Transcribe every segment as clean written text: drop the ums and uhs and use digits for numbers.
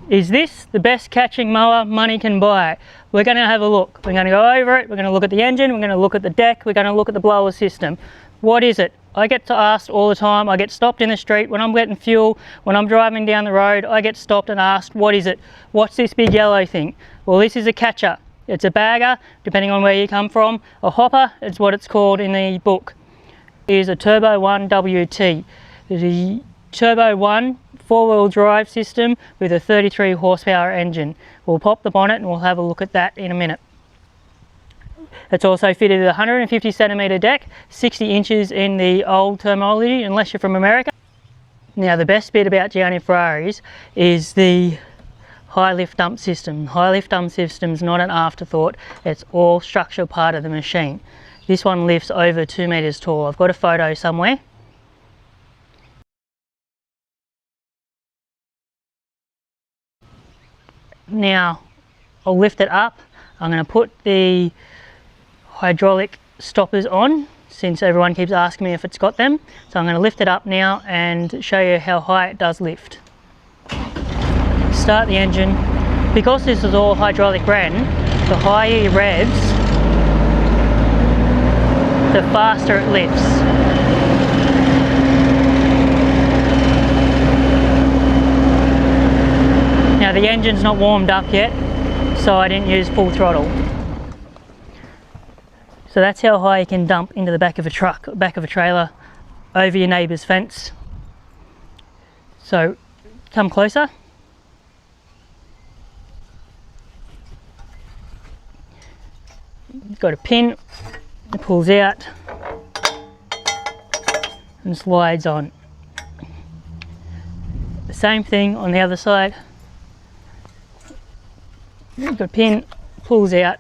Is this the best catching mower money can buy? We're going to have a look. We're going to go over it, we're going to look at the engine, we're going to look at the deck, we're going to look at the blower system. What is it? I get asked all the time. I get stopped in the street when I'm getting fuel, when I'm driving down the road, I get stopped and asked, what is it? What's this big yellow thing? Well, this is a catcher. It's a bagger, depending on where you come from. A hopper is what it's called in the book. It is a Turbo 1 WT. The Turbo 1 four-wheel drive system with a 33 horsepower engine. We'll pop the bonnet and we'll have a look at that in a minute. It's also fitted with a 150 centimetre deck, 60 inches in the old terminology, unless you're from America. Now, the best bit about Gianni Ferraris is the high lift dump system. High lift dump system is not an afterthought, it's all structural part of the machine. This one lifts over 2 metres tall. I've got a photo somewhere. Now, I'll lift it up. I'm going to put the hydraulic stoppers on, since everyone keeps asking me if it's got them. So I'm going to lift it up now and show you how high it does lift. Start the engine. Because this is all hydraulic ran, the higher it revs, the faster it lifts. Now, the engine's not warmed up yet, so I didn't use full throttle. So that's how high you can dump into the back of a truck, back of a trailer, over your neighbour's fence. So come closer. You've got a pin, it pulls out and slides on. The same thing on the other side. You've got a pin, pulls out,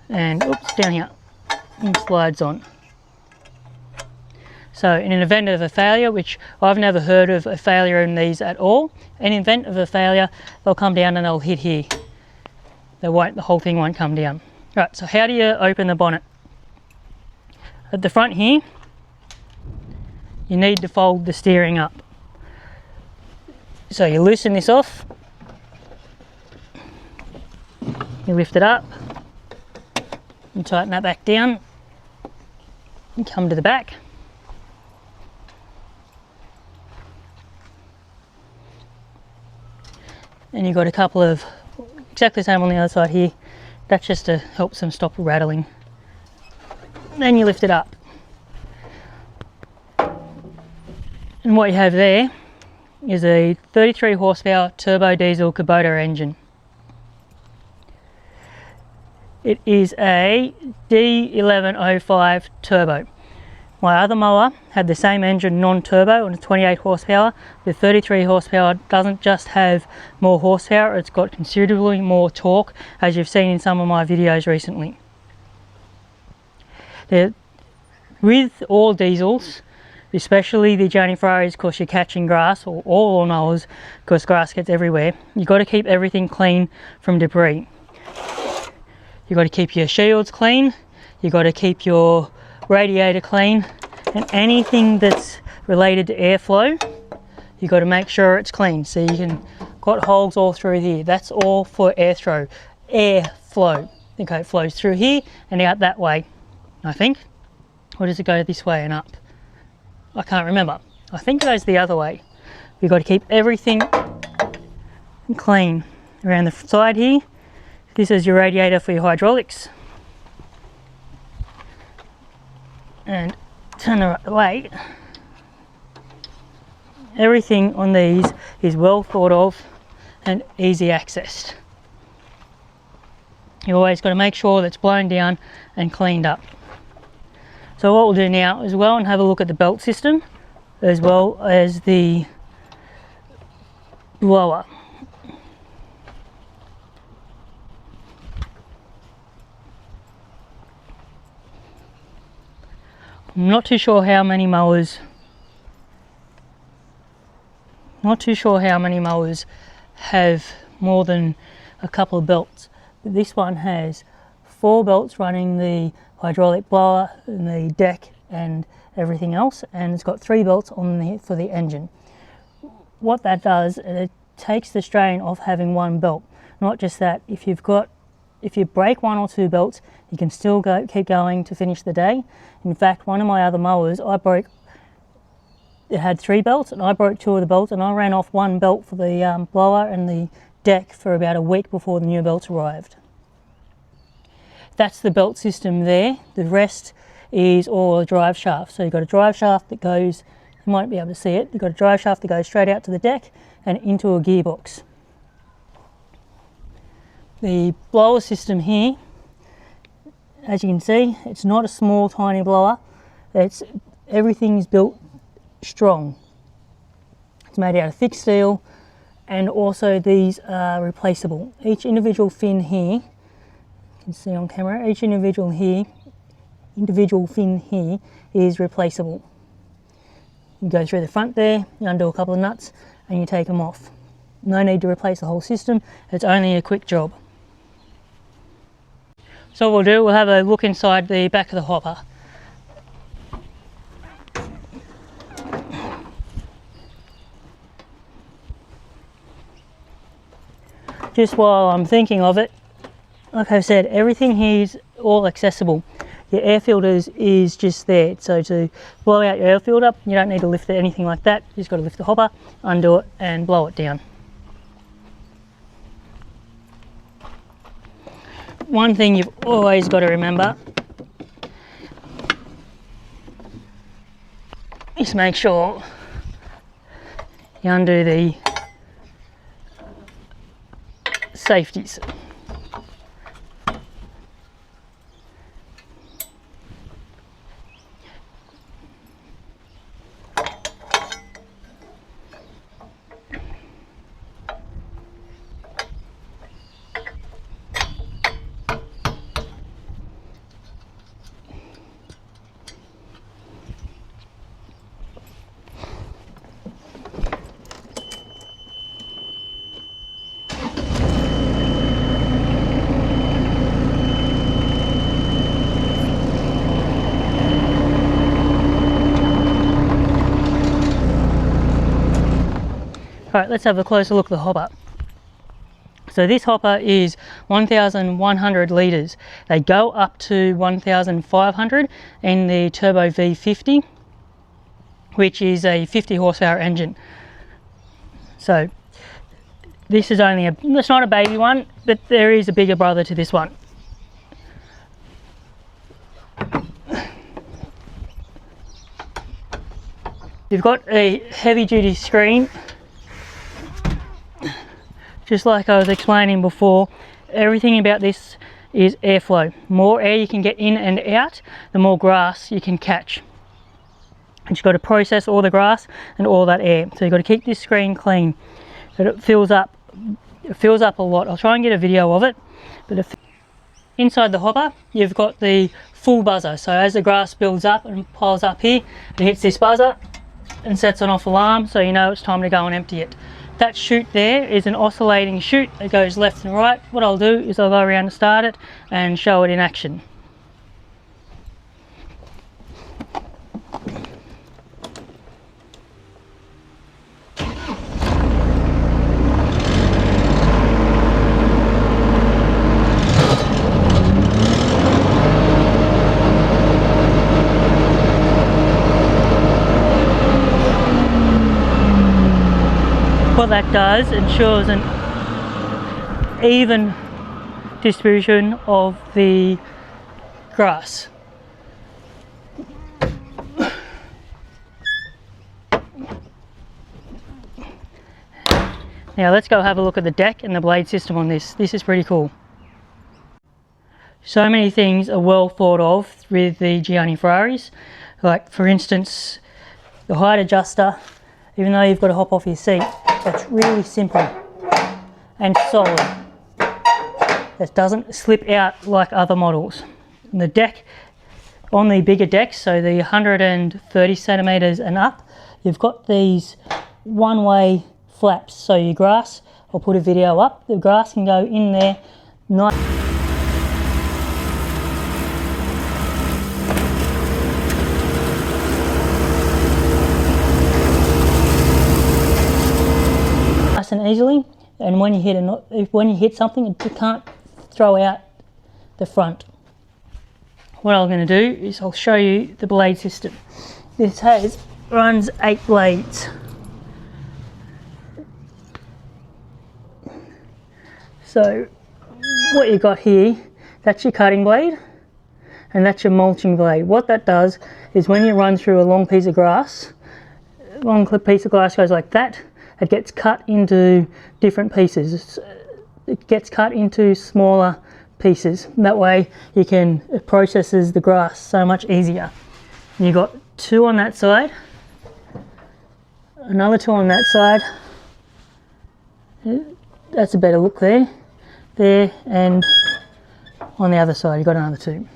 and oops, down here, and slides on. So in an event of a failure, which I've never heard of a failure in these at all, in an event of a failure, they'll come down and they'll hit here. They won't, the whole thing won't come down. Right, so how do you open the bonnet? At the front here, you need to fold the steering up. So you loosen this off, you lift it up, and tighten that back down, and come to the back. And you've got a couple of, exactly the same on the other side here. That's just to help them stop rattling. Then you lift it up. And what you have there is a 33 horsepower turbo diesel Kubota engine. It is a D1105 turbo. My other mower had the same engine, non-turbo, and it's 28 horsepower. The 33 horsepower doesn't just have more horsepower, it's got considerably more torque, as you've seen in some of my videos recently. With all diesels, especially the Gianni Ferraris, because you're catching grass, or all lawnmowers, because grass gets everywhere, you've got to keep everything clean from debris. You've got to keep your shields clean, you've got to keep your radiator clean, and anything that's related to airflow, you've got to make sure it's clean. So you can got holes all through here. That's all for airflow. Okay, it flows through here and out that way, I think. Or does it go this way and up? I can't remember. I think it goes the other way. We've got to keep everything clean around the side here. This is your radiator for your hydraulics. And turn the right way. Everything on these is well thought of and easy accessed. You always got to make sure that's blown down and cleaned up. So what we'll do now is go and have a look at the belt system as well as the blower. I'm not too sure how many mowers have more than a couple of belts, but this one has 4 belts running the hydraulic blower and the deck and everything else, and it's got 3 belts on for the engine. What that does, it takes the strain off having one belt. Not just that, if you break 1 or 2 belts, you can still keep going to finish the day. In fact, one of my other mowers, it had 3 belts and I broke 2 of the belts, and I ran off 1 belt for the blower and the deck for about a week before the new belts arrived. That's the belt system there. The rest is all a drive shaft. So you've got a drive shaft that goes, you might be able to see it, you've got a drive shaft that goes straight out to the deck and into a gearbox. The blower system here, as you can see, it's not a small tiny blower. Everything's built strong. It's made out of thick steel, and also these are replaceable. Each individual fin here, you can see on camera, each individual fin here is replaceable. You go through the front there, you undo a couple of nuts and you take them off. No need to replace the whole system, it's only a quick job. So what we'll have a look inside the back of the hopper. Just while I'm thinking of it, like I said, everything here is all accessible. Your air filters is just there. So to blow out your air filter, you don't need to lift it, anything like that. You just got to lift the hopper, undo it and blow it down. One thing you've always got to remember is make sure you undo the safeties. Alright, let's have a closer look at the hopper. So this hopper is 1,100 litres. They go up to 1,500 in the Turbo V50, which is a 50 horsepower engine. So this is only it's not a baby one, but there is a bigger brother to this one. You've got a heavy duty screen. Just like I was explaining before, everything about this is airflow. More air you can get in and out, the more grass you can catch. And you've got to process all the grass and all that air. So you've got to keep this screen clean. But it fills up a lot. I'll try and get a video of it. But inside the hopper, you've got the full buzzer. So as the grass builds up and piles up here, it hits this buzzer and sets an off alarm, so you know it's time to go and empty it. That chute there is an oscillating chute. It goes left and right. What I'll do is I'll go around and start it and show it in action. What that does ensures an even distribution of the grass. Now let's go have a look at the deck and the blade system on this. This is pretty cool. So many things are well thought of with the Gianni Ferraris. Like for instance, the height adjuster, even though you've got to hop off your seat, that's really simple and solid. It doesn't slip out like other models. And the deck, on the bigger decks, so the 130 centimeters and up, you've got these one-way flaps. So your grass, I'll put a video up, the grass can go in there nice and easily, and when you hit something, it can't throw out the front. What I'm going to do is I'll show you the blade system. This runs 8 blades. So what you got here, that's your cutting blade and that's your mulching blade. What that does is when you run through a long piece of grass, long piece of glass goes like that, it gets cut into different pieces. It gets cut into smaller pieces. That way it processes the grass so much easier. You got 2 on that side, another 2 on that side. That's a better look there, and on the other side you've got another 2.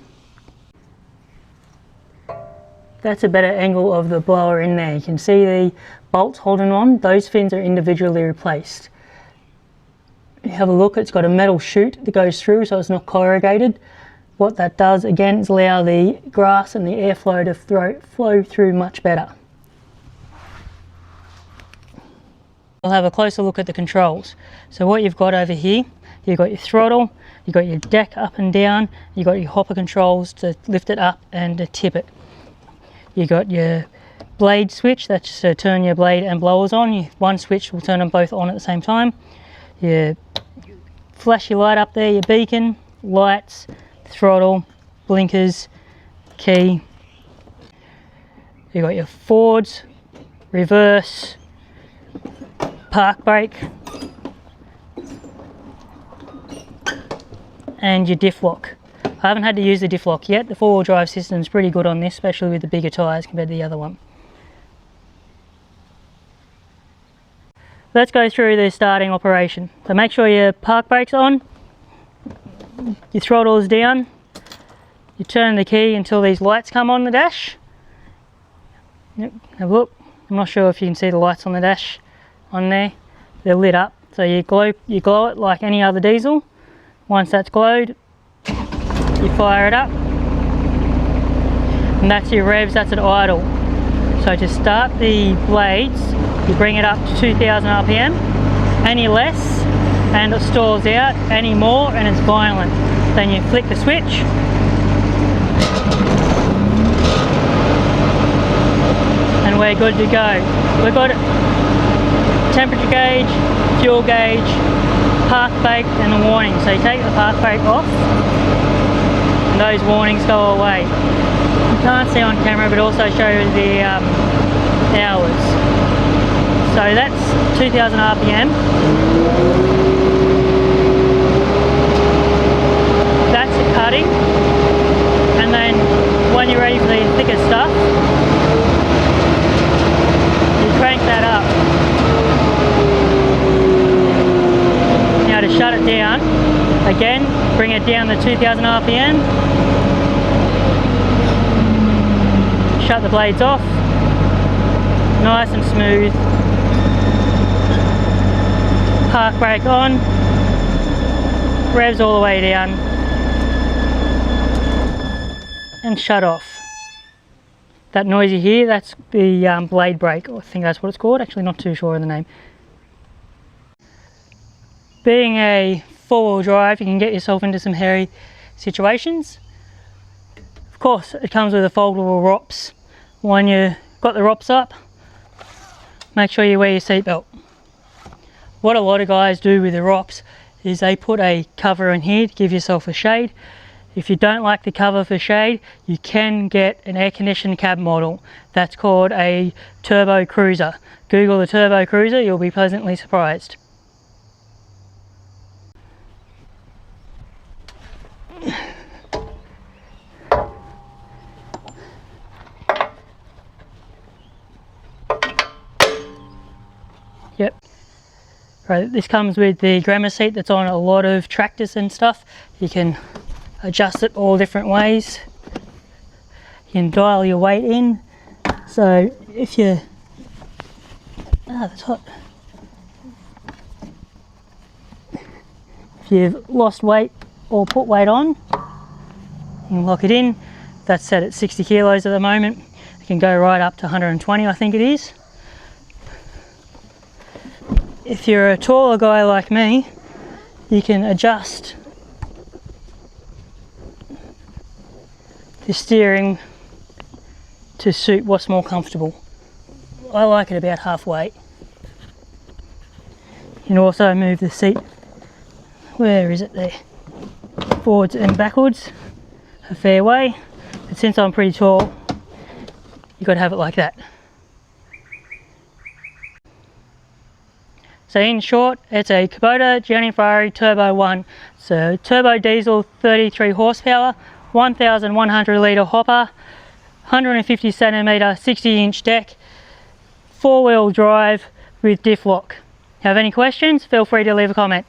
That's a better angle of the blower in there. You can see the bolts holding on. Those fins are individually replaced. You have a look, it's got a metal chute that goes through so it's not corrugated. What that does again is allow the grass and the airflow to flow through much better. We'll have a closer look at the controls. So what you've got over here, you've got your throttle, you've got your deck up and down, you've got your hopper controls to lift it up and to tip it. You've got your blade switch, that's to turn your blade and blowers on. One switch will turn them both on at the same time. You flash your light up there, your beacon, lights, throttle, blinkers, key. You've got your forwards, reverse, park brake, and your diff lock. I haven't had to use the diff lock yet. The 4-wheel drive system is pretty good on this, especially with the bigger tyres compared to the other one. Let's go through the starting operation. So make sure your park brake's on, your throttle is down, you turn the key until these lights come on the dash. Yep, have a look. I'm not sure if you can see the lights on the dash on there. They're lit up. So you glow it like any other diesel. Once that's glowed, you fire it up. And that's your revs, that's at idle. So to start the blades, you bring it up to 2000 RPM. Any less and it stalls out, any more and it's violent. Then you flick the switch. And we're good to go. We've got temperature gauge, fuel gauge, park brake and the warning. So you take the park brake off and those warnings go away. You can't see on camera but also show the hours. So that's 2000 RPM. That's the cutting. And then when you're ready for the thicker stuff, you crank that up. Now to shut it down, again, bring it down to 2000 RPM. Shut the blades off. Nice and smooth. Park brake on. Revs all the way down. And shut off. That noise you hear, that's the blade brake. I think that's what it's called. Actually not too sure of the name. Being a 4-wheel drive, you can get yourself into some hairy situations. Of course, it comes with a foldable ROPS. When you've got the ROPS up, make sure you wear your seatbelt. What a lot of guys do with the ROPS is they put a cover in here to give yourself a shade. If you don't like the cover for shade, you can get an air-conditioned cab model. That's called a Turbo Cruiser. Google the Turbo Cruiser, you'll be pleasantly surprised. Yep. Right, this comes with the grandma seat that's on a lot of tractors and stuff. You can adjust it all different ways. You can dial your weight in. So if you, that's hot. If you've lost weight or put weight on, you can lock it in. That's set at 60 kilos at the moment. It can go right up to 120, I think it is. if you're a taller guy like me, you can adjust the steering to suit what's more comfortable. I like it about halfway. You can also move the seat, where is it there, forwards and backwards a fair way, but since I'm pretty tall, you've got to have it like that. So in short, it's a Kubota Gianni Ferrari Turbo 1. So turbo diesel, 33 horsepower, 1,100 litre hopper, 150 centimetre, 60 inch deck, 4-wheel drive with diff lock. Have any questions? Feel free to leave a comment.